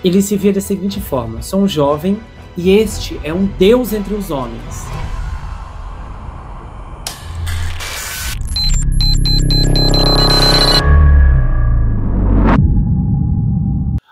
Ele se via da seguinte forma: sou um jovem e este é um deus entre os homens.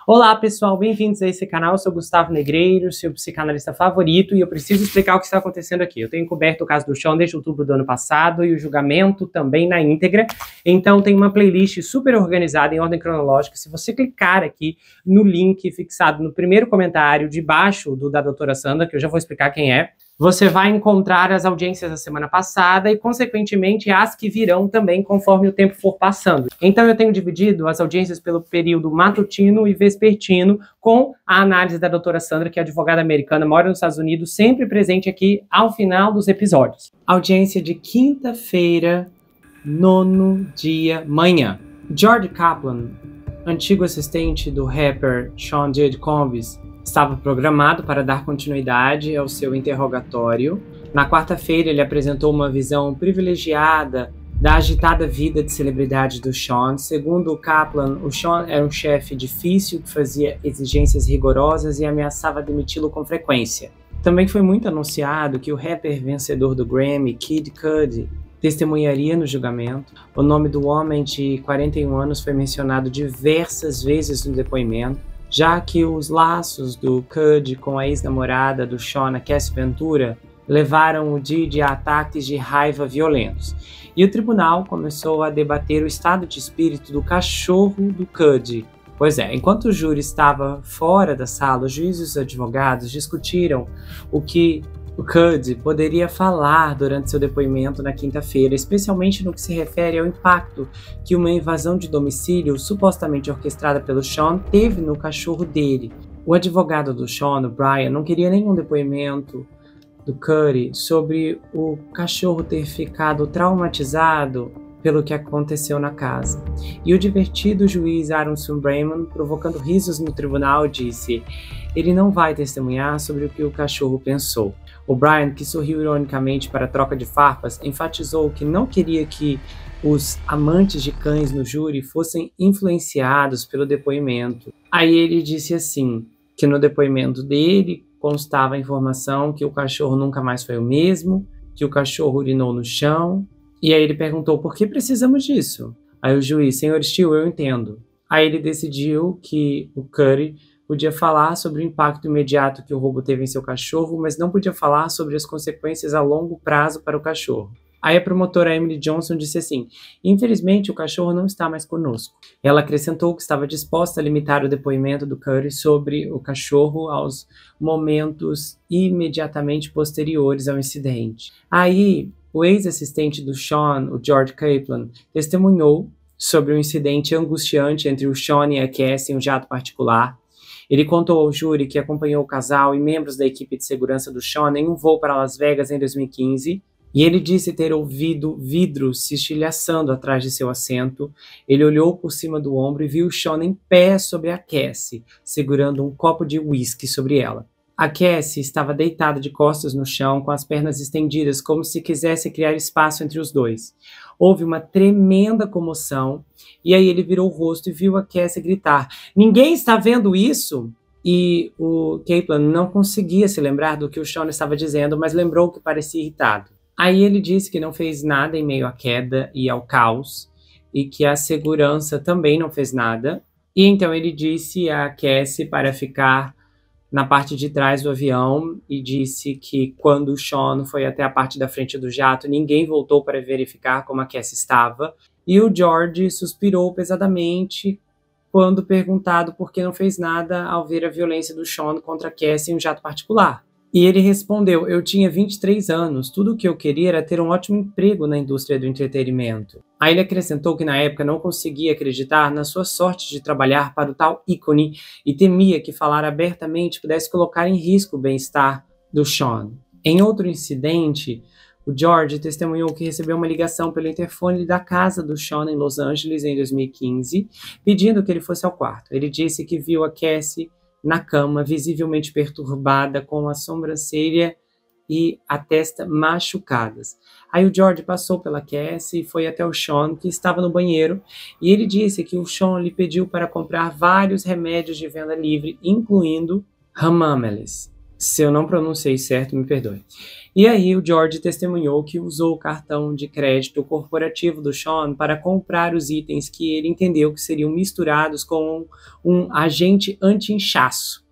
Olá pessoal, bem-vindos a esse canal. Eu sou Gustavo Negreiro, seu psicanalista favorito, e eu preciso explicar o que está acontecendo aqui. Eu tenho coberto o caso do Sean desde outubro do ano passado e o julgamento também na íntegra, então tem uma playlist super organizada em ordem cronológica. Se você clicar aqui no link fixado no primeiro comentário debaixo do da doutora Sandra, que eu já vou explicar quem é, você vai encontrar as audiências da semana passada e, consequentemente, as que virão também conforme o tempo for passando. Então eu tenho dividido as audiências pelo período matutino e vespertino, com a análise da doutora Sandra, que é advogada americana, mora nos Estados Unidos, sempre presente aqui ao final dos episódios. Audiência de quinta-feira, 9º dia, manhã. George Kaplan, antigo assistente do rapper Sean Diddy Combs, estava programado para dar continuidade ao seu interrogatório. Na quarta-feira, ele apresentou uma visão privilegiada da agitada vida de celebridade do Sean. Segundo o Kaplan, o Sean era um chefe difícil que fazia exigências rigorosas e ameaçava demiti-lo com frequência. Também foi muito anunciado que o rapper vencedor do Grammy, Kid Cudi, testemunharia no julgamento. O nome do homem de 41 anos foi mencionado diversas vezes no depoimento, já que os laços do Cudi com a ex-namorada do Sean, Cassie Ventura, levaram o Diddy a ataques de raiva violentos. E o tribunal começou a debater o estado de espírito do cachorro do Cudi. Pois é, enquanto o júri estava fora da sala, os juízes e os advogados discutiram o que o Cudi poderia falar durante seu depoimento na quinta-feira, especialmente no que se refere ao impacto que uma invasão de domicílio supostamente orquestrada pelo Sean teve no cachorro dele. O advogado do Sean, o Brian, não queria nenhum depoimento do Cudi sobre o cachorro ter ficado traumatizado pelo que aconteceu na casa. E o divertido juiz Aaron Brayman, provocando risos no tribunal, disse: ele não vai testemunhar sobre o que o cachorro pensou. O Brian, que sorriu ironicamente para a troca de farpas, enfatizou que não queria que os amantes de cães no júri fossem influenciados pelo depoimento. Aí ele disse assim, que no depoimento dele constava a informação que o cachorro nunca mais foi o mesmo, que o cachorro urinou no chão, e aí ele perguntou: por que precisamos disso? Aí o juiz: senhor Steele, eu entendo. Aí ele decidiu que o Cudi podia falar sobre o impacto imediato que o roubo teve em seu cachorro, mas não podia falar sobre as consequências a longo prazo para o cachorro. Aí a promotora Emily Johnson disse assim: infelizmente o cachorro não está mais conosco. Ela acrescentou que estava disposta a limitar o depoimento do Cudi sobre o cachorro aos momentos imediatamente posteriores ao incidente. Aí o ex-assistente do Sean, o George Kaplan, testemunhou sobre um incidente angustiante entre o Sean e a Cassie em um jato particular. Ele contou ao júri que acompanhou o casal e membros da equipe de segurança do Sean em um voo para Las Vegas em 2015, e ele disse ter ouvido vidros se estilhaçando atrás de seu assento. Ele olhou por cima do ombro e viu o Sean em pé sobre a Cassie, segurando um copo de uísque sobre ela. A Cassie estava deitada de costas no chão, com as pernas estendidas, como se quisesse criar espaço entre os dois. Houve uma tremenda comoção, e aí ele virou o rosto e viu a Cassie gritar: ninguém está vendo isso? E o Kaplan não conseguia se lembrar do que o Sean estava dizendo, mas lembrou que parecia irritado. Aí ele disse que não fez nada em meio à queda e ao caos, e que a segurança também não fez nada. E então ele disse a Cassie para ficar na parte de trás do avião e disse que quando o Sean foi até a parte da frente do jato, ninguém voltou para verificar como a Cassie estava. E o George suspirou pesadamente quando perguntado por que não fez nada ao ver a violência do Sean contra a Cassie em um jato particular. E ele respondeu: eu tinha 23 anos, tudo o que eu queria era ter um ótimo emprego na indústria do entretenimento. Aí ele acrescentou que na época não conseguia acreditar na sua sorte de trabalhar para o tal ícone e temia que falar abertamente pudesse colocar em risco o bem-estar do Sean. Em outro incidente, o George testemunhou que recebeu uma ligação pelo interfone da casa do Sean em Los Angeles em 2015, pedindo que ele fosse ao quarto. Ele disse que viu a Cassie na cama, visivelmente perturbada, com a sobrancelha e a testa machucadas. Aí o George passou pela Cassie e foi até o Sean, que estava no banheiro, e ele disse que o Sean lhe pediu para comprar vários remédios de venda livre, incluindo Hamamelis. Se eu não pronunciei certo, me perdoe. E aí o George testemunhou que usou o cartão de crédito corporativo do Sean para comprar os itens que ele entendeu que seriam misturados com um agente anti-inchaço.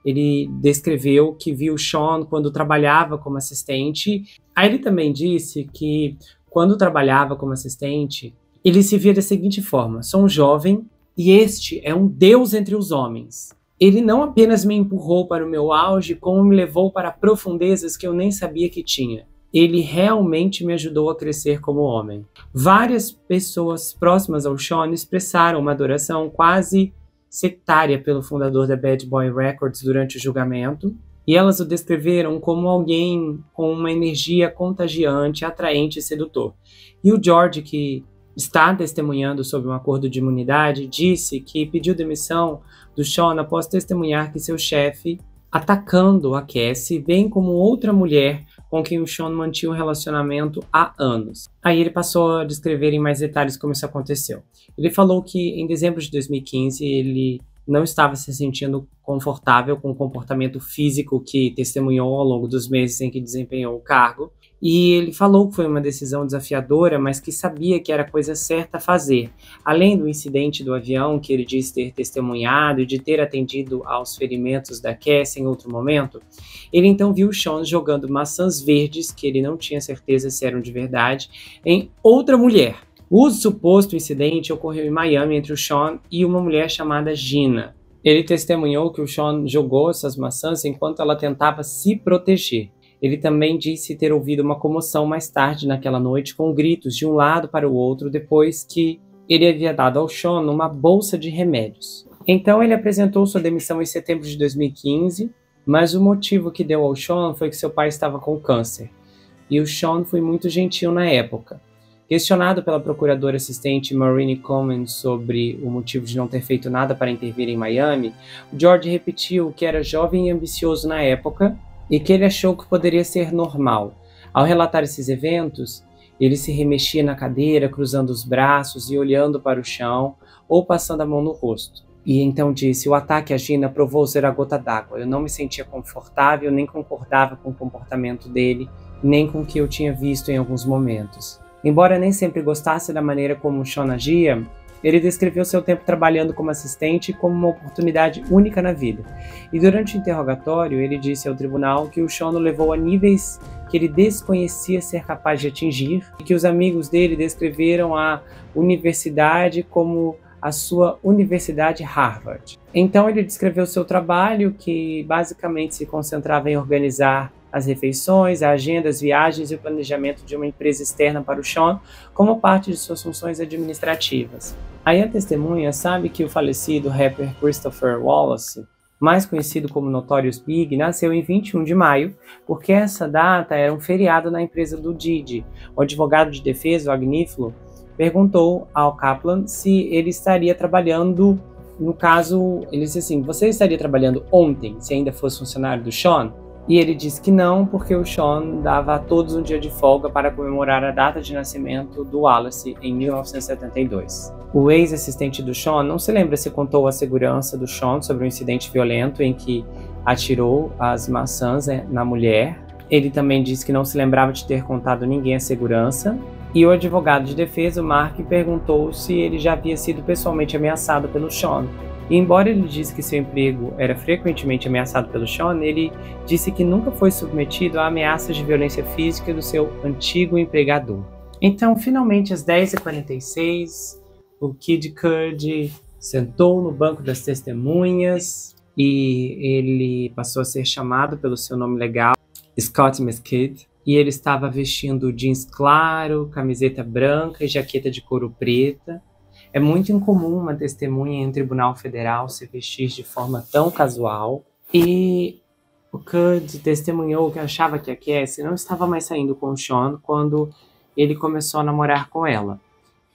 Ele descreveu que viu Sean quando trabalhava como assistente. Aí ele também disse que quando trabalhava como assistente, ele se via da seguinte forma: sou um jovem e este é um deus entre os homens. Ele não apenas me empurrou para o meu auge, como me levou para profundezas que eu nem sabia que tinha. Ele realmente me ajudou a crescer como homem. Várias pessoas próximas ao Sean expressaram uma adoração quase sectária pelo fundador da Bad Boy Records durante o julgamento, e elas o descreveram como alguém com uma energia contagiante, atraente e sedutor. E o George, que está testemunhando sobre um acordo de imunidade, disse que pediu demissão do Sean após testemunhar que seu chefe, atacando a Cassie, bem como outra mulher com quem o Sean mantinha um relacionamento há anos. Aí ele passou a descrever em mais detalhes como isso aconteceu. Ele falou que em dezembro de 2015 ele não estava se sentindo confortável com o comportamento físico que testemunhou ao longo dos meses em que desempenhou o cargo. E ele falou que foi uma decisão desafiadora, mas que sabia que era a coisa certa a fazer. Além do incidente do avião, que ele disse ter testemunhado e de ter atendido aos ferimentos da Cassie em outro momento, ele então viu o Sean jogando maçãs verdes, que ele não tinha certeza se eram de verdade, em outra mulher. O suposto incidente ocorreu em Miami entre o Sean e uma mulher chamada Gina. Ele testemunhou que o Sean jogou essas maçãs enquanto ela tentava se proteger. Ele também disse ter ouvido uma comoção mais tarde naquela noite, com gritos de um lado para o outro, depois que ele havia dado ao Sean uma bolsa de remédios. Então ele apresentou sua demissão em setembro de 2015, mas o motivo que deu ao Sean foi que seu pai estava com câncer. E o Sean foi muito gentil na época. Questionado pela procuradora assistente Maureen Coleman sobre o motivo de não ter feito nada para intervir em Miami, George repetiu que era jovem e ambicioso na época e que ele achou que poderia ser normal. Ao relatar esses eventos, ele se remexia na cadeira, cruzando os braços e olhando para o chão ou passando a mão no rosto. E então disse: o ataque à Gina provou ser a gota d'água. Eu não me sentia confortável, nem concordava com o comportamento dele, nem com o que eu tinha visto em alguns momentos. Embora nem sempre gostasse da maneira como o Sean agia, ele descreveu seu tempo trabalhando como assistente como uma oportunidade única na vida. E durante o interrogatório, ele disse ao tribunal que o Sean o levou a níveis que ele desconhecia ser capaz de atingir e que os amigos dele descreveram a universidade como a sua Universidade Harvard. Então ele descreveu seu trabalho, que basicamente se concentrava em organizar as refeições, a agenda, as viagens e o planejamento de uma empresa externa para o Sean como parte de suas funções administrativas. Aí a testemunha sabe que o falecido rapper Christopher Wallace, mais conhecido como Notorious Big, nasceu em 21 de maio, porque essa data era um feriado na empresa do Diddy. O advogado de defesa, o Agnifilo, perguntou ao Kaplan se ele estaria trabalhando, no caso, ele disse assim: você estaria trabalhando ontem, se ainda fosse funcionário do Sean? E ele disse que não, porque o Sean dava a todos um dia de folga para comemorar a data de nascimento do Wallace em 1972. O ex-assistente do Sean não se lembra se contou à segurança do Sean sobre um incidente violento em que atirou as maçãs na mulher. Ele também disse que não se lembrava de ter contado ninguém à segurança. E o advogado de defesa, o Mark, perguntou se ele já havia sido pessoalmente ameaçado pelo Sean. E embora ele disse que seu emprego era frequentemente ameaçado pelo Sean, ele disse que nunca foi submetido a ameaças de violência física do seu antigo empregador. Então, finalmente, às 10h46, o Kid Cudi sentou no banco das testemunhas e ele passou a ser chamado pelo seu nome legal, Scott Mesquite. E ele estava vestindo jeans claro, camiseta branca e jaqueta de couro preta. É muito incomum uma testemunha em um tribunal federal se vestir de forma tão casual. E o Cudi testemunhou que achava que a Cassie não estava mais saindo com o Sean quando ele começou a namorar com ela.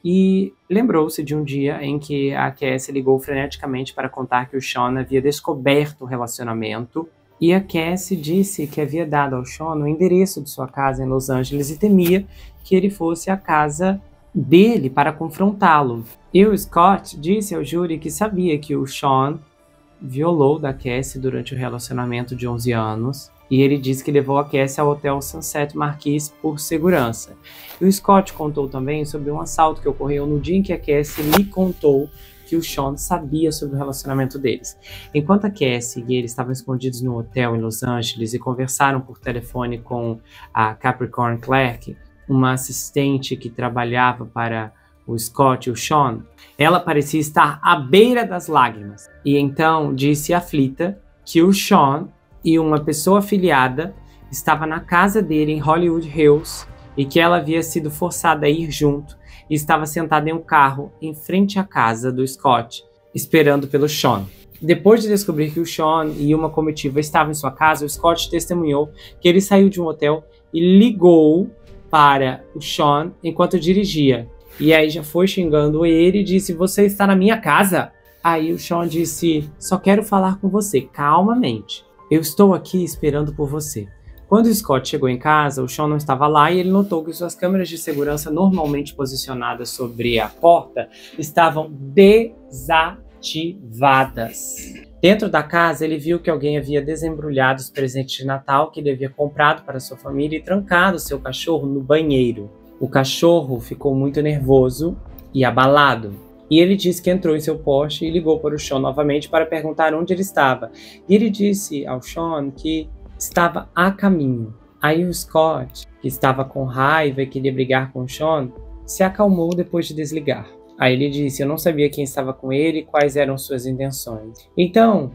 E lembrou-se de um dia em que a Cassie ligou freneticamente para contar que o Sean havia descoberto o relacionamento E a Cassie disse que havia dado ao Sean o endereço de sua casa em Los Angeles e temia que ele fosse à casa dele para confrontá-lo. E o Scott disse ao júri que sabia que o Sean violou da Cassie durante o relacionamento de 11 anos. E ele disse que levou a Cassie ao Hotel Sunset Marquis por segurança. E o Scott contou também sobre um assalto que ocorreu no dia em que a Cassie lhe contou que o Sean sabia sobre o relacionamento deles. Enquanto a Cassie e ele estavam escondidos no hotel em Los Angeles e conversaram por telefone com a Capricorn Clark, uma assistente que trabalhava para o Scott e o Sean, ela parecia estar à beira das lágrimas. E então disse aflita que o Sean e uma pessoa afiliada estava na casa dele em Hollywood Hills e que ela havia sido forçada a ir junto e estava sentada em um carro em frente à casa do Scott, esperando pelo Sean. Depois de descobrir que o Sean e uma comitiva estavam em sua casa, o Scott testemunhou que ele saiu de um hotel e ligou para o Sean enquanto dirigia. E aí já foi xingando ele e disse: "Você está na minha casa?" Aí o Sean disse: "Só quero falar com você, calmamente. Eu estou aqui esperando por você." Quando o Scott chegou em casa, o Sean não estava lá e ele notou que suas câmeras de segurança normalmente posicionadas sobre a porta estavam desativadas. Dentro da casa, ele viu que alguém havia desembrulhado os presentes de Natal que ele havia comprado para sua família e trancado seu cachorro no banheiro. O cachorro ficou muito nervoso e abalado. E ele disse que entrou em seu Porsche e ligou para o Sean novamente para perguntar onde ele estava. E ele disse ao Sean que estava a caminho. Aí o Scott, que estava com raiva e queria brigar com o Sean, se acalmou depois de desligar. Aí ele disse: "Eu não sabia quem estava com ele e quais eram suas intenções." Então,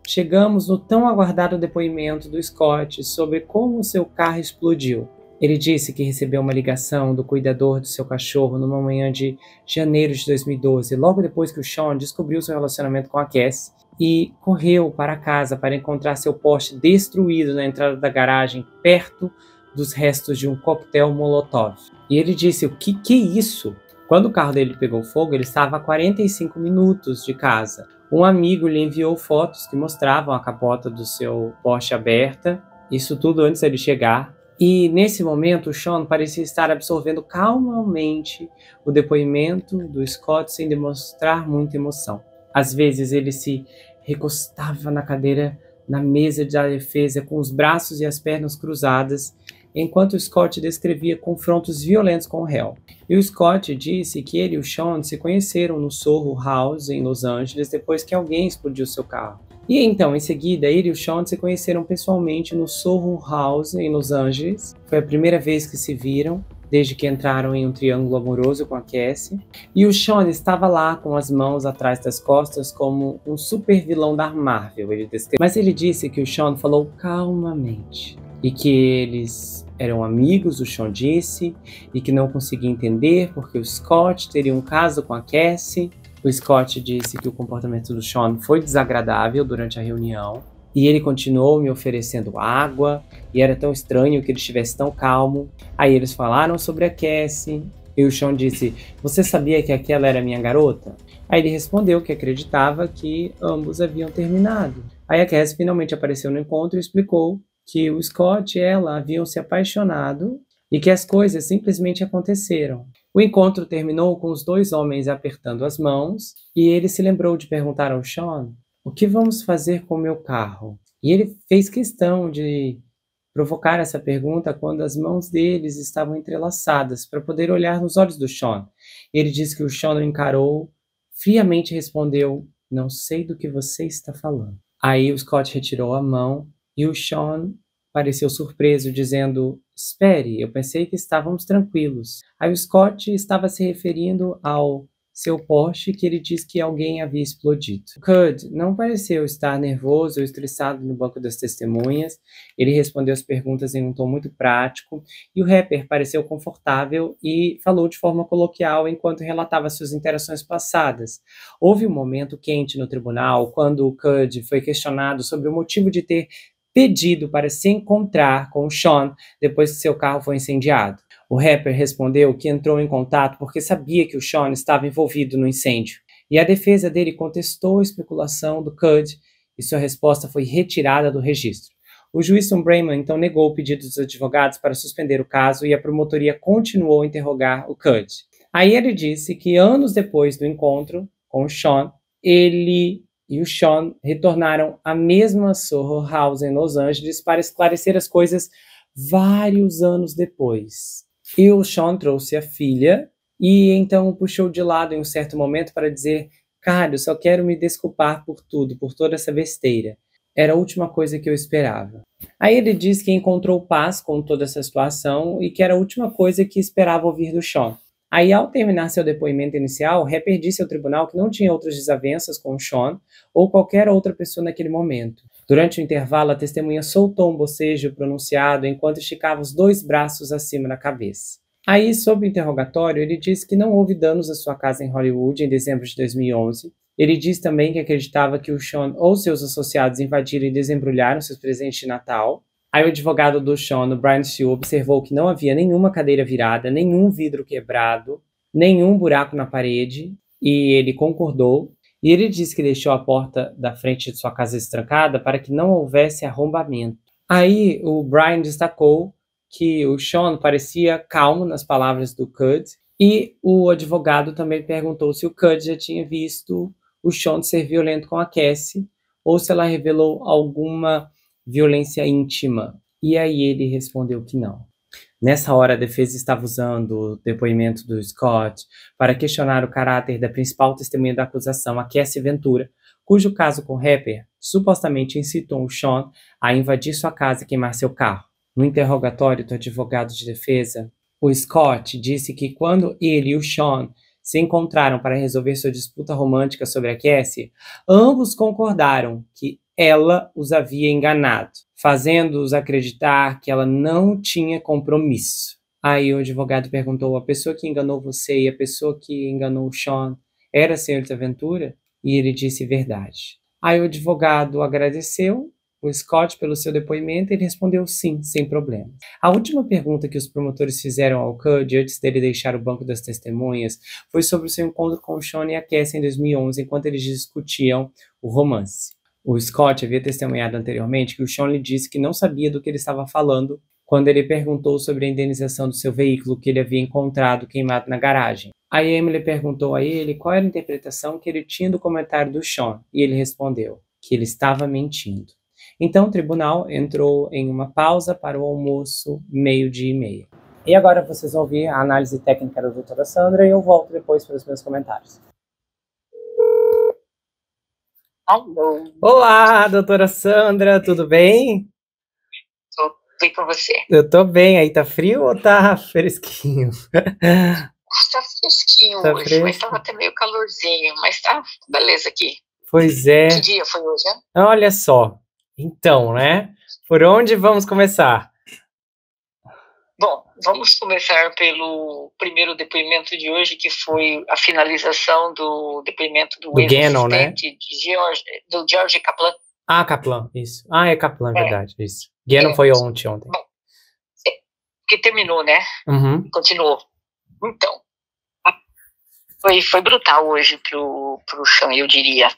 chegamos no tão aguardado depoimento do Scott sobre como seu carro explodiu. Ele disse que recebeu uma ligação do cuidador do seu cachorro numa manhã de janeiro de 2012, logo depois que o Sean descobriu seu relacionamento com a Cassie, e correu para casa para encontrar seu Porsche destruído na entrada da garagem, perto dos restos de um coquetel Molotov. E ele disse: "O que é isso?" Quando o carro dele pegou fogo, ele estava a 45 minutos de casa. Um amigo lhe enviou fotos que mostravam a capota do seu Porsche aberta, isso tudo antes dele chegar. E nesse momento o Sean parecia estar absorvendo calmamente o depoimento do Scott sem demonstrar muita emoção. Às vezes ele se recostava na cadeira, na mesa da defesa, com os braços e as pernas cruzadas, enquanto o Scott descrevia confrontos violentos com o réu. E o Scott disse que ele e o Sean se conheceram no Soho House, em Los Angeles, depois que alguém explodiu seu carro. E então, em seguida, ele e o Sean se conheceram pessoalmente no Soho House, em Los Angeles. Foi a primeira vez que se viram, desde que entraram em um triângulo amoroso com a Cassie. E o Sean estava lá com as mãos atrás das costas como um super vilão da Marvel, ele descreveu. Mas ele disse que o Sean falou calmamente e que eles eram amigos, o Sean disse, e que não conseguia entender porque o Scott teria um caso com a Cassie. O Scott disse que o comportamento do Sean foi desagradável durante a reunião. E ele continuou me oferecendo água, e era tão estranho que ele estivesse tão calmo. Aí eles falaram sobre a Cassie, e o Sean disse: "Você sabia que aquela era minha garota?" Aí ele respondeu que acreditava que ambos haviam terminado. Aí a Cassie finalmente apareceu no encontro e explicou que o Scott e ela haviam se apaixonado e que as coisas simplesmente aconteceram. O encontro terminou com os dois homens apertando as mãos, e ele se lembrou de perguntar ao Sean: "O que vamos fazer com o meu carro?" E ele fez questão de provocar essa pergunta quando as mãos deles estavam entrelaçadas, para poder olhar nos olhos do Sean. Ele disse que o Sean o encarou, friamente respondeu: "Não sei do que você está falando." Aí o Scott retirou a mão e o Sean pareceu surpreso, dizendo: "Espere, eu pensei que estávamos tranquilos." Aí o Scott estava se referindo ao seu Porsche, que ele disse que alguém havia explodido. O Cud não pareceu estar nervoso ou estressado no banco das testemunhas. Ele respondeu as perguntas em um tom muito prático, e o rapper pareceu confortável e falou de forma coloquial enquanto relatava suas interações passadas. Houve um momento quente no tribunal quando o Cud foi questionado sobre o motivo de ter pedido para se encontrar com o Sean depois que seu carro foi incendiado. O rapper respondeu que entrou em contato porque sabia que o Sean estava envolvido no incêndio. E a defesa dele contestou a especulação do Cud e sua resposta foi retirada do registro. O juiz Tom Brayman então negou o pedido dos advogados para suspender o caso e a promotoria continuou a interrogar o Cud. Aí ele disse que anos depois do encontro com o Sean, ele e o Sean retornaram à mesma Soho House em Los Angeles para esclarecer as coisas vários anos depois. E o Sean trouxe a filha e então o puxou de lado em um certo momento para dizer: cara, eu só quero me desculpar por tudo, por toda essa besteira. Era a última coisa que eu esperava. Aí ele diz que encontrou paz com toda essa situação e que era a última coisa que esperava ouvir do Sean. Aí, ao terminar seu depoimento inicial, o rapper disse ao tribunal que não tinha outras desavenças com o Sean ou qualquer outra pessoa naquele momento. Durante o intervalo, a testemunha soltou um bocejo pronunciado enquanto esticava os 2 braços acima da cabeça. Aí, sob o interrogatório, ele disse que não houve danos à sua casa em Hollywood em dezembro de 2011. Ele disse também que acreditava que o Sean ou seus associados invadiram e desembrulharam seus presentes de Natal. Aí o advogado do Sean, o Brian Sue, observou que não havia nenhuma cadeira virada, nenhum vidro quebrado, nenhum buraco na parede, e ele concordou. E ele disse que deixou a porta da frente de sua casa destrancada para que não houvesse arrombamento. Aí o Brian destacou que o Sean parecia calmo nas palavras do Cud, e o advogado também perguntou se o Cud já tinha visto o Sean ser violento com a Cassie, ou se ela revelou alguma violência íntima. E aí ele respondeu que não. Nessa hora, a defesa estava usando o depoimento do Scott para questionar o caráter da principal testemunha da acusação, a Cassie Ventura, cujo caso com o rapper supostamente incitou o Sean a invadir sua casa e queimar seu carro. No interrogatório do advogado de defesa, o Scott disse que quando ele e o Sean se encontraram para resolver sua disputa romântica sobre a Cassie, ambos concordaram que ela os havia enganado, fazendo-os acreditar que ela não tinha compromisso. Aí o advogado perguntou: a pessoa que enganou você e a pessoa que enganou o Sean era a senhorita Ventura? E ele disse verdade. Aí o advogado agradeceu o Scott pelo seu depoimento e ele respondeu sim, sem problema. A última pergunta que os promotores fizeram ao Cud antes dele deixar o banco das testemunhas foi sobre o seu encontro com o Sean e a Cassie em 2011, enquanto eles discutiam o romance. O Scott havia testemunhado anteriormente que o Sean lhe disse que não sabia do que ele estava falando quando ele perguntou sobre a indenização do seu veículo que ele havia encontrado queimado na garagem. Aí Emily perguntou a ele qual era a interpretação que ele tinha do comentário do Sean, e ele respondeu que ele estava mentindo. Então o tribunal entrou em uma pausa para o almoço 12:30. E agora vocês vão ouvir a análise técnica da doutora Sandra e eu volto depois para os meus comentários. Alô. Olá, doutora Sandra, tudo bem? Tô bem com você. Eu tô bem. Aí tá frio ou tá fresquinho? Tá fresquinho Tá hoje, mas fresco? tava até meio calorzinho, mas tá beleza aqui. Pois é. Que dia foi hoje, hein? Olha só. Então, né? Por onde vamos começar? Bom, vamos começar pelo primeiro depoimento de hoje, que foi a finalização do depoimento do Gannon, né? ex-assistente do George Kaplan. Ah, Kaplan, isso. Ah, é Kaplan, verdade, isso. Gannon foi ontem. Bom, que terminou, né? Uhum. Continuou. Então, foi brutal hoje pro Sean, eu diria.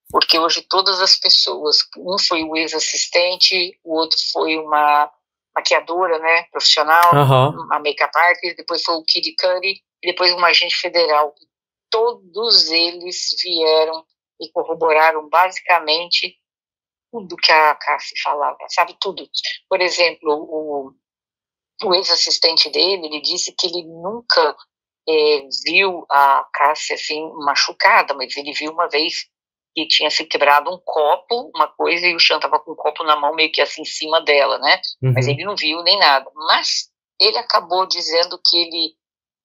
Porque hoje todas as pessoas, um foi o ex-assistente, o outro foi uma maquiadora, né, profissional, uma make-up artist, depois foi o Kid Cudi, e depois um agente federal. Todos eles vieram e corroboraram basicamente tudo que a Cassie falava, sabe, tudo. Por exemplo, o ex-assistente dele, ele disse que ele nunca viu a Cassie assim machucada, mas ele viu uma vez que tinha se quebrado um copo, uma coisa, e o Sean tava com um copo na mão meio que assim em cima dela, né? Uhum. Mas ele não viu nem nada. Mas ele acabou dizendo que ele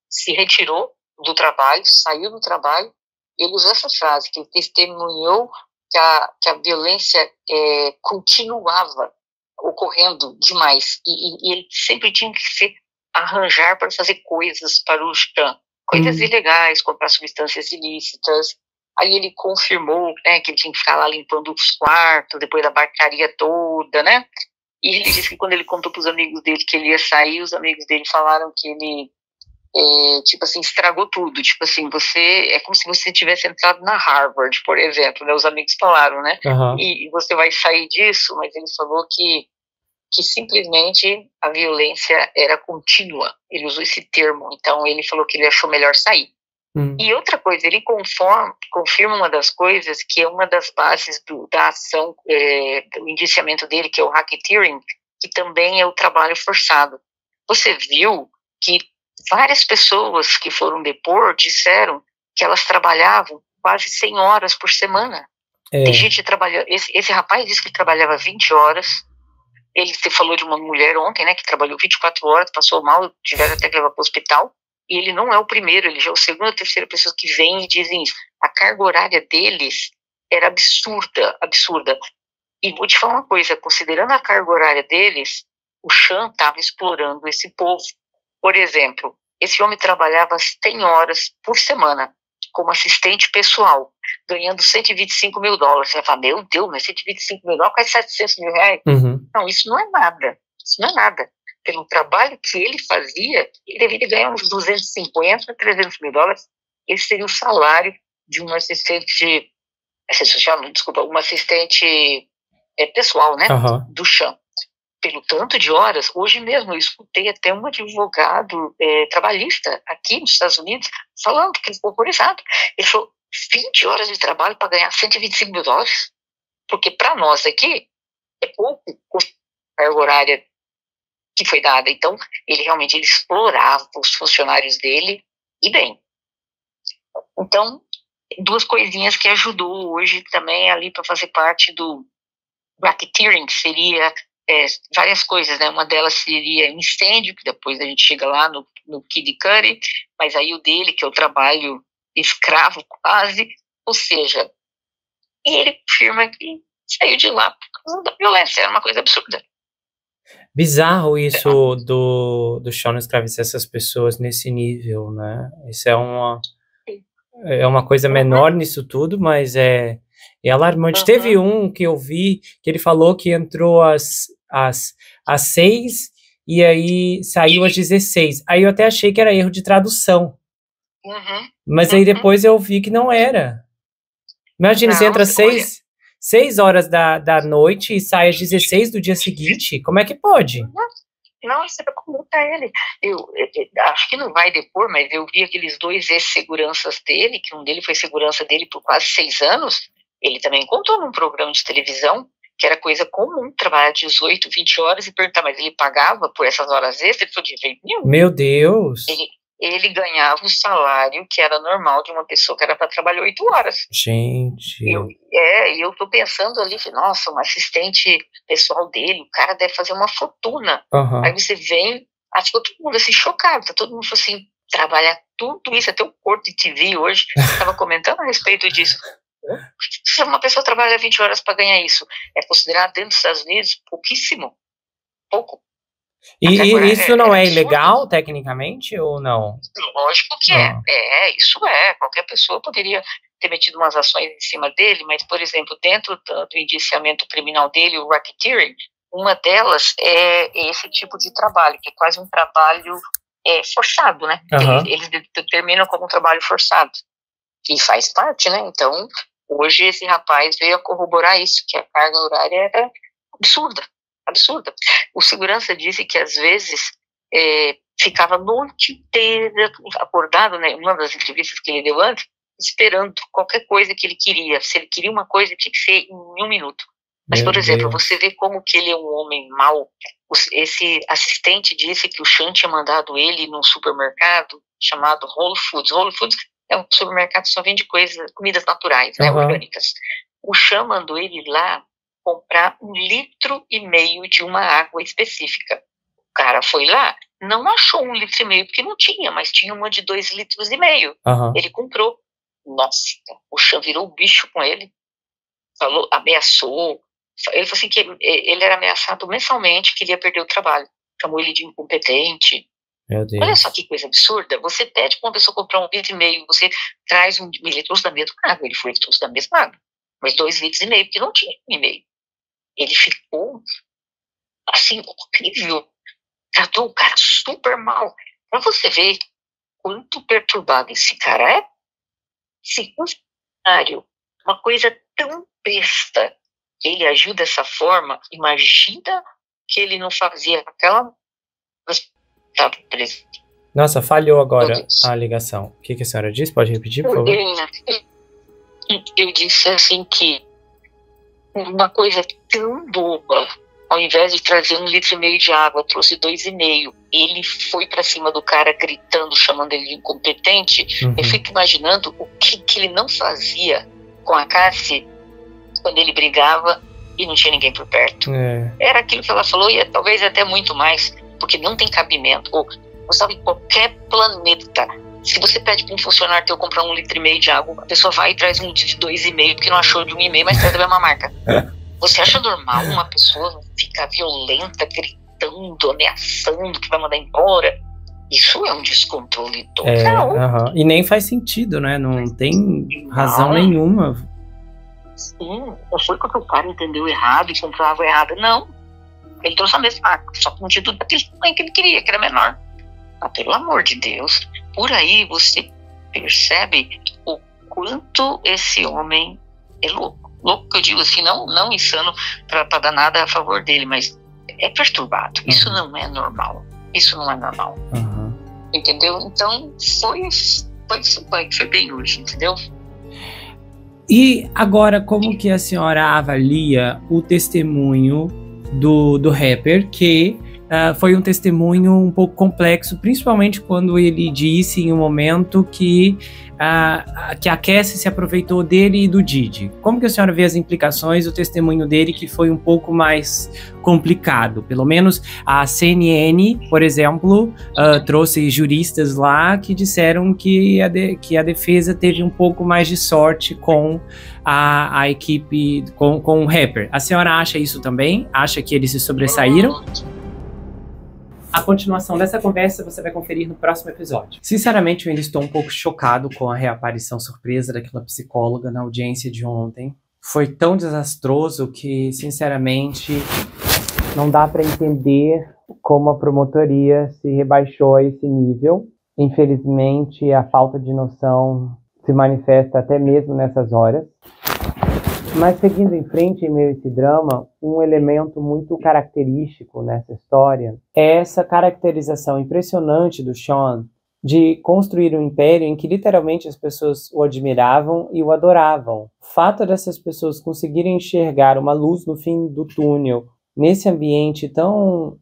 se retirou do trabalho, saiu do trabalho, ele usou essa frase, que ele testemunhou que a violência continuava ocorrendo demais, e ele sempre tinha que se arranjar para fazer coisas para o Sean, coisas ilegais, comprar substâncias ilícitas. Aí ele confirmou, né, que ele tinha que ficar lá limpando os quartos, depois da barcaria toda, né? E ele disse que quando ele contou para os amigos dele que ele ia sair, os amigos dele falaram que ele tipo assim, estragou tudo. Tipo assim, é como se você tivesse entrado na Harvard, por exemplo, né? Os amigos falaram, né? Aham. E você vai sair disso, mas ele falou que simplesmente a violência era contínua. Ele usou esse termo, então ele falou que ele achou melhor sair. E outra coisa, ele confirma uma das coisas que é uma das bases da ação, do indiciamento dele, que é o racketeering, que também é o trabalho forçado. Você viu que várias pessoas que foram depor disseram que elas trabalhavam quase 100 horas por semana. Tem gente trabalhando. Esse rapaz disse que trabalhava 20 horas. Você falou de uma mulher ontem, né, que trabalhou 24 horas, passou mal, tiveram até que levar para o hospital. E ele não é o primeiro, ele já é o segundo ou terceira pessoa que vem e dizem isso. A carga horária deles era absurda, absurda. E vou te falar uma coisa, considerando a carga horária deles, o Chan estava explorando esse povo. Por exemplo, esse homem trabalhava 100 horas por semana como assistente pessoal, ganhando $125 mil. Você vai falar, meu Deus, mas $125 mil, quase R$700 mil. Não, isso não é nada. Isso não é nada. Pelo trabalho que ele fazia, ele deveria ganhar uns 250, $300 mil. Esse seria o salário de uma assistente uma assistente pessoal, né, do Chan. Pelo tanto de horas, hoje mesmo eu escutei até um advogado trabalhista aqui nos Estados Unidos falando que ele ficou horrorizado. Ele falou, 20 horas de trabalho para ganhar $125 mil? Porque para nós aqui é pouco a carga horária que foi dada. Então, ele explorava os funcionários dele, e bem. Então, duas coisinhas que ajudou hoje também ali para fazer parte do racketeering, que seria várias coisas, né? Uma delas seria incêndio, que depois a gente chega lá no Kid Cudi, mas aí o dele, que é o trabalho escravo quase, ou seja, ele afirma que saiu de lá por causa da violência, era uma coisa absurda. Bizarro isso do Sean escravizar essas pessoas nesse nível, né? Isso é uma coisa menor nisso tudo, mas é alarmante. Teve um que eu vi que ele falou que entrou às 6 e aí saiu às 16. Aí eu até achei que era erro de tradução. Mas aí depois eu vi que não era. Imagina, você entra às 6 horas da noite e sai às 16 do dia seguinte. Como é que pode? Não, você vai multar ele. Eu acho que não vai depor, mas eu vi aqueles 2 ex-seguranças dele, que um dele foi segurança dele por quase 6 anos. Ele também contou num programa de televisão que era coisa comum trabalhar 18, 20 horas e perguntar, mas ele pagava por essas horas extras? Ele falou, de jeito nenhum. Meu Deus! Ele ganhava o salário que era normal de uma pessoa que era para trabalhar 8 horas. Gente. Eu tô pensando ali, nossa, um assistente pessoal dele, o cara deve fazer uma fortuna. Aí você vem, ficou todo mundo assim chocado, tá todo mundo assim, trabalhar tudo isso, até o Corte de TV hoje estava comentando a respeito disso. Se uma pessoa trabalha 20 horas para ganhar isso, é considerado dentro dos Estados Unidos pouquíssimo, pouco. E isso não é ilegal, tecnicamente, ou não? Lógico que isso é. Qualquer pessoa poderia ter metido umas ações em cima dele, mas, por exemplo, dentro do indiciamento criminal dele, o racketeering, uma delas é esse tipo de trabalho, que é quase um trabalho forçado, né? Eles determinam como um trabalho forçado, que faz parte, né? Então, hoje esse rapaz veio a corroborar isso, que a carga horária era absurda. O segurança disse que às vezes ficava a noite inteira acordado, né? Uma das entrevistas que ele deu antes, esperando qualquer coisa que ele queria. Se ele queria uma coisa, tinha que ser em 1 minuto. Mas, por exemplo, você vê como que ele é um homem mau. Esse assistente disse que o Chan tinha mandado ele num supermercado chamado Whole Foods. Whole Foods é um supermercado que só vende comidas naturais, né, orgânicas. O Chan mandou ele lá comprar 1,5 litros de uma água específica. O cara foi lá, não achou 1,5 litros, porque não tinha, mas tinha uma de 2,5 litros. Ele comprou. Nossa, o Chan virou o bicho com ele. Falou, ameaçou. Ele falou assim que ele era ameaçado mensalmente, que ele ia perder o trabalho. Chamou ele de incompetente. Meu Deus. Olha só que coisa absurda. Você pede para uma pessoa comprar 1,5 litros, você traz 1 litro da mesma água. Ele foi litros da mesma água, mas 2,5 litros, porque não tinha 1,5. Ele ficou assim, horrível. Tratou o cara super mal. Para você ver quanto perturbado esse cara é. Se funcionário, uma coisa tão besta, ele agiu dessa forma, imagina que ele não fazia aquela... Estava preso. Nossa, falhou agora a ligação. O que a senhora disse? Pode repetir, por favor? Eu disse assim que uma coisa tão boba, ao invés de trazer 1,5 litro de água, trouxe 2,5. Ele foi pra cima do cara gritando, chamando ele de incompetente. Eu fico imaginando o que ele não fazia com a Cassie quando ele brigava e não tinha ninguém por perto. Era aquilo que ela falou e talvez até muito mais, porque não tem cabimento. Ou, sabe, em qualquer planeta, se você pede para um funcionário teu comprar 1,5 litro de água, a pessoa vai e traz um de 2,5 porque não achou de 1,5, mas traz da mesma marca. Você acha normal uma pessoa ficar violenta, gritando, ameaçando que vai mandar embora? Isso é um descontrole total. E nem faz sentido, né? Não tem razão nenhuma. Sim, não foi porque o cara entendeu errado e comprou água errada. Não. Ele trouxe a mesma água, só com um título daquele tamanho que ele queria, que era menor. Mas, pelo amor de Deus, por aí você percebe o quanto esse homem é louco. Louco que eu digo assim, não insano para dar nada a favor dele, mas é perturbado. Isso não é normal. Isso não é normal. Entendeu? Então foi bem hoje, entendeu? E agora, como que a senhora avalia o testemunho do rapper, que foi um testemunho um pouco complexo, principalmente quando ele disse em um momento que a Cassie se aproveitou dele e do Didi. Como que a senhora vê as implicações do testemunho dele, que foi um pouco mais complicado? Pelo menos a CNN, por exemplo, trouxe juristas lá que disseram que a defesa teve um pouco mais de sorte com a equipe, com o rapper. A senhora acha isso também? Acha que eles se sobressaíram? A continuação dessa conversa você vai conferir no próximo episódio. Sinceramente, eu ainda estou um pouco chocado com a reaparição surpresa daquela psicóloga na audiência de ontem. Foi tão desastroso que, sinceramente, não dá para entender como a promotoria se rebaixou a esse nível. Infelizmente, a falta de noção se manifesta até mesmo nessas horas. Mas seguindo em frente em meio a esse drama, um elemento muito característico nessa história é essa caracterização impressionante do Sean de construir um império em que literalmente as pessoas o admiravam e o adoravam. O fato dessas pessoas conseguirem enxergar uma luz no fim do túnel nesse ambiente tão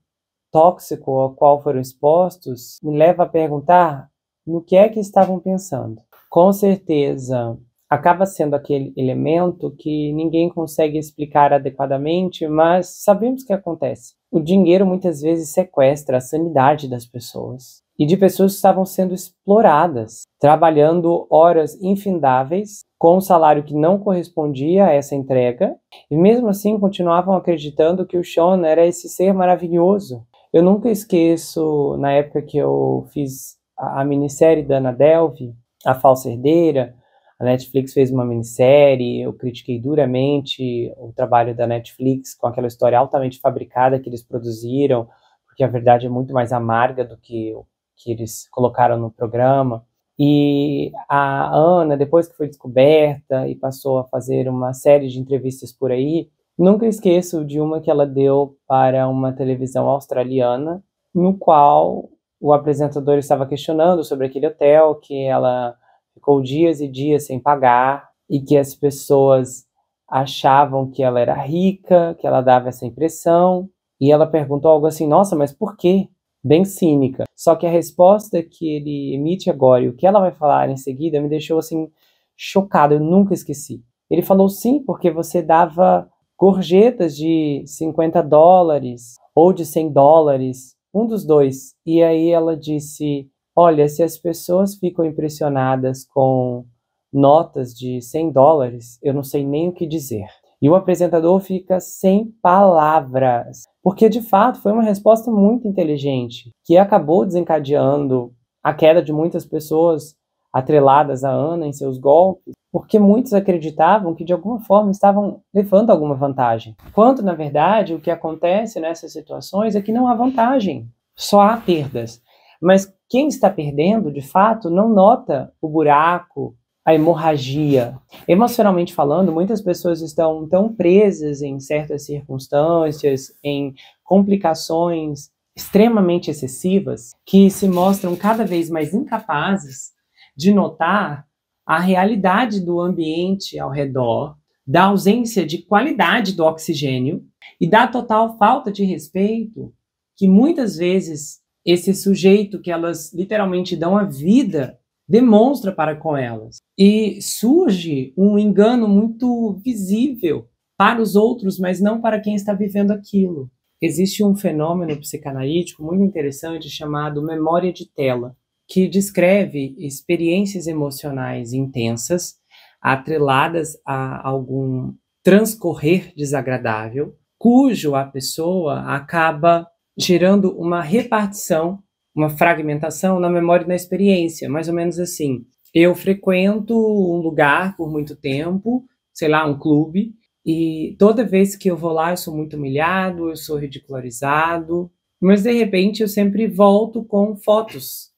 tóxico ao qual foram expostos me leva a perguntar no que é que estavam pensando. Com certeza, acaba sendo aquele elemento que ninguém consegue explicar adequadamente, mas sabemos o que acontece. O dinheiro muitas vezes sequestra a sanidade das pessoas. E de pessoas que estavam sendo exploradas, trabalhando horas infindáveis, com um salário que não correspondia a essa entrega, e mesmo assim continuavam acreditando que o Sean era esse ser maravilhoso. Eu nunca esqueço, na época que eu fiz a minissérie da Ana Delvey, A Falsa Herdeira, a Netflix fez uma minissérie, eu critiquei duramente o trabalho da Netflix com aquela história altamente fabricada que eles produziram, porque a verdade é muito mais amarga do que o que eles colocaram no programa. E a Ana, depois que foi descoberta e passou a fazer uma série de entrevistas por aí, nunca esqueço de uma que ela deu para uma televisão australiana, no qual o apresentador estava questionando sobre aquele hotel, que ela ficou dias e dias sem pagar e que as pessoas achavam que ela era rica, que ela dava essa impressão. E ela perguntou algo assim, nossa, mas por quê? Bem cínica. Só que a resposta que ele emite agora e o que ela vai falar em seguida me deixou assim chocado, eu nunca esqueci. Ele falou sim, porque você dava gorjetas de $50 ou de $100, um dos dois. E aí ela disse, olha, se as pessoas ficam impressionadas com notas de $100, eu não sei nem o que dizer. E o apresentador fica sem palavras, porque de fato foi uma resposta muito inteligente, que acabou desencadeando a queda de muitas pessoas atreladas a Ana em seus golpes, porque muitos acreditavam que de alguma forma estavam levando alguma vantagem. Quando, na verdade, o que acontece nessas situações é que não há vantagem, só há perdas. Mas Quem está perdendo, de fato, não nota o buraco, a hemorragia. Emocionalmente falando, muitas pessoas estão tão presas em certas circunstâncias, em complicações extremamente excessivas, que se mostram cada vez mais incapazes de notar a realidade do ambiente ao redor, da ausência de qualidade do oxigênio e da total falta de respeito que muitas vezes esse sujeito que elas literalmente dão a vida demonstra para com elas. E surge um engano muito visível para os outros, mas não para quem está vivendo aquilo. Existe um fenômeno psicanalítico muito interessante chamado memória de tela, que descreve experiências emocionais intensas atreladas a algum transcorrer desagradável, cujo a pessoa acaba gerando uma repartição, uma fragmentação na memória e na experiência, mais ou menos assim. Eu frequento um lugar por muito tempo, sei lá, um clube, e toda vez que eu vou lá eu sou muito humilhado, eu sou ridicularizado, mas de repente eu sempre volto com fotos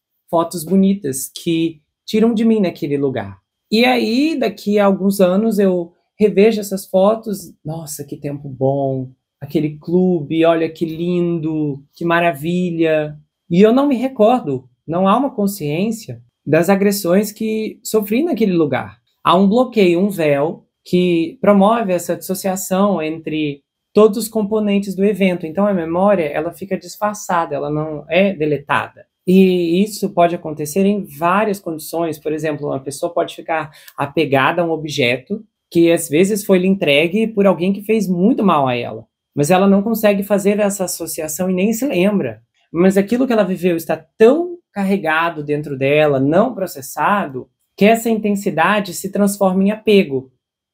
bonitas que tiram de mim naquele lugar. E aí, daqui a alguns anos, eu revejo essas fotos, nossa, que tempo bom, aquele clube, olha que lindo, que maravilha. E eu não me recordo, não há uma consciência das agressões que sofri naquele lugar. Há um bloqueio, um véu, que promove essa dissociação entre todos os componentes do evento. Então a memória, ela fica disfarçada, ela não é deletada. E isso pode acontecer em várias condições. Por exemplo, uma pessoa pode ficar apegada a um objeto que às vezes foi lhe entregue por alguém que fez muito mal a ela. Mas ela não consegue fazer essa associação e nem se lembra. Mas aquilo que ela viveu está tão carregado dentro dela, não processado, que essa intensidade se transforma em apego.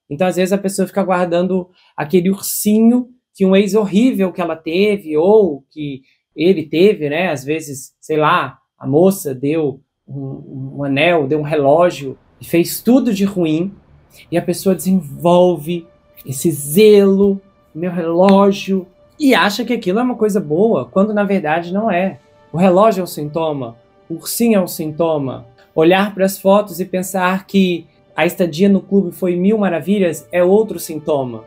Então, às vezes, a pessoa fica guardando aquele ursinho que um ex horrível que ela teve, ou que ele teve, né? Às vezes, sei lá, a moça deu um anel, deu um relógio, e fez tudo de ruim, e a pessoa desenvolve esse zelo, meu relógio, e acha que aquilo é uma coisa boa, quando na verdade não é. O relógio é um sintoma, o ursinho é um sintoma. Olhar para as fotos e pensar que a estadia no clube foi 1000 maravilhas é outro sintoma.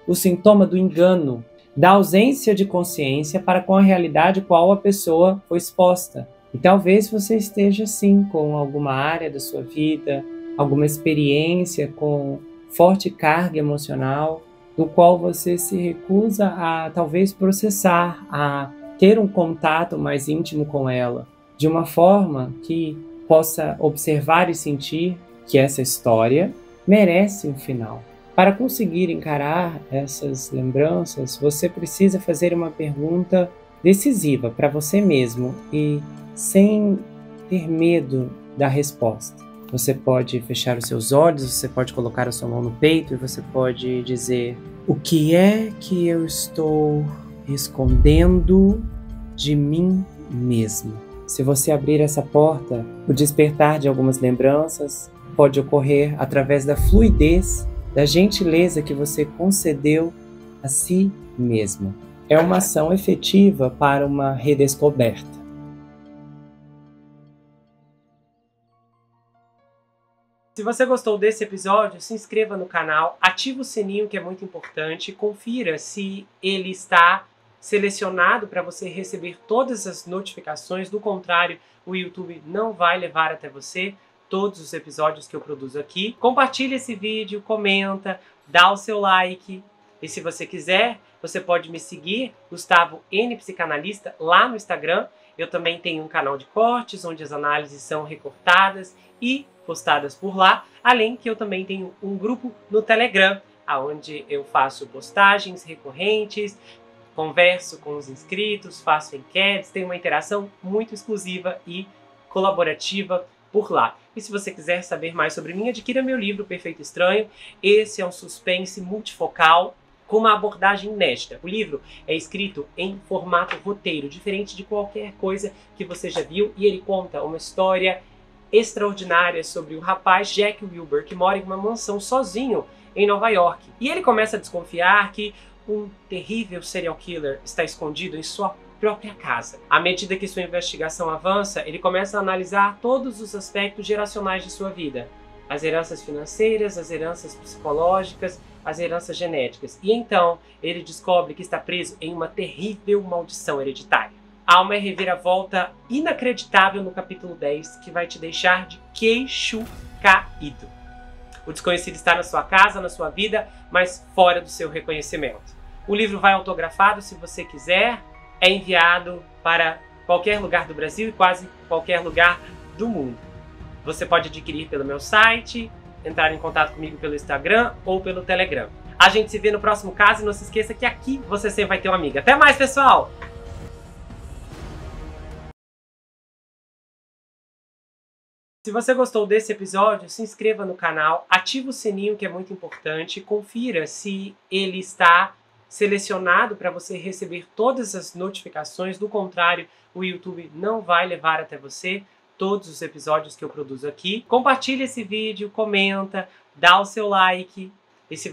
O sintoma do engano, da ausência de consciência para com a realidade qual a pessoa foi exposta. E talvez você esteja sim com alguma área da sua vida, alguma experiência com forte carga emocional, do qual você se recusa a talvez processar, a ter um contato mais íntimo com ela, de uma forma que possa observar e sentir que essa história merece um final. Para conseguir encarar essas lembranças, você precisa fazer uma pergunta decisiva para você mesmo e sem ter medo da resposta. Você pode fechar os seus olhos, você pode colocar a sua mão no peito e você pode dizer: o que é que eu estou escondendo de mim mesmo? Se você abrir essa porta, o despertar de algumas lembranças pode ocorrer através da fluidez, da gentileza que você concedeu a si mesmo. É uma ação efetiva para uma redescoberta. Se você gostou desse episódio, se inscreva no canal, ative o sininho que é muito importante, confira se ele está selecionado para você receber todas as notificações, do contrário, o YouTube não vai levar até você todos os episódios que eu produzo aqui. Compartilhe esse vídeo, comenta, dá o seu like. E se você quiser, você pode me seguir, Gustavo N Psicanalista, lá no Instagram. Eu também tenho um canal de cortes, onde as análises são recortadas e postadas por lá. Além que eu também tenho um grupo no Telegram, onde eu faço postagens recorrentes, converso com os inscritos, faço enquetes, tenho uma interação muito exclusiva e colaborativa por lá. E se você quiser saber mais sobre mim, adquira meu livro Perfeito Estranho. Esse é um suspense multifocal com uma abordagem inédita. O livro é escrito em formato roteiro, diferente de qualquer coisa que você já viu, e ele conta uma história extraordinária sobre o rapaz Jack Wilbur, que mora em uma mansão sozinho em Nova York. E ele começa a desconfiar que um terrível serial killer está escondido em sua própria casa. À medida que sua investigação avança, ele começa a analisar todos os aspectos geracionais de sua vida. As heranças financeiras, as heranças psicológicas, as heranças genéticas. E então, ele descobre que está preso em uma terrível maldição hereditária. Há uma reviravolta inacreditável no capítulo 10 que vai te deixar de queixo caído. O desconhecido está na sua casa, na sua vida, mas fora do seu reconhecimento. O livro vai autografado, se você quiser, é enviado para qualquer lugar do Brasil e quase qualquer lugar do mundo. Você pode adquirir pelo meu site, entrar em contato comigo pelo Instagram ou pelo Telegram. A gente se vê no próximo caso e não se esqueça que aqui você sempre vai ter uma amiga. Até mais, pessoal! Se você gostou desse episódio, se inscreva no canal, ative o sininho que é muito importante, confira se ele está selecionado para você receber todas as notificações, do contrário, o YouTube não vai levar até você todos os episódios que eu produzo aqui. Compartilhe esse vídeo, comenta, dá o seu like, e se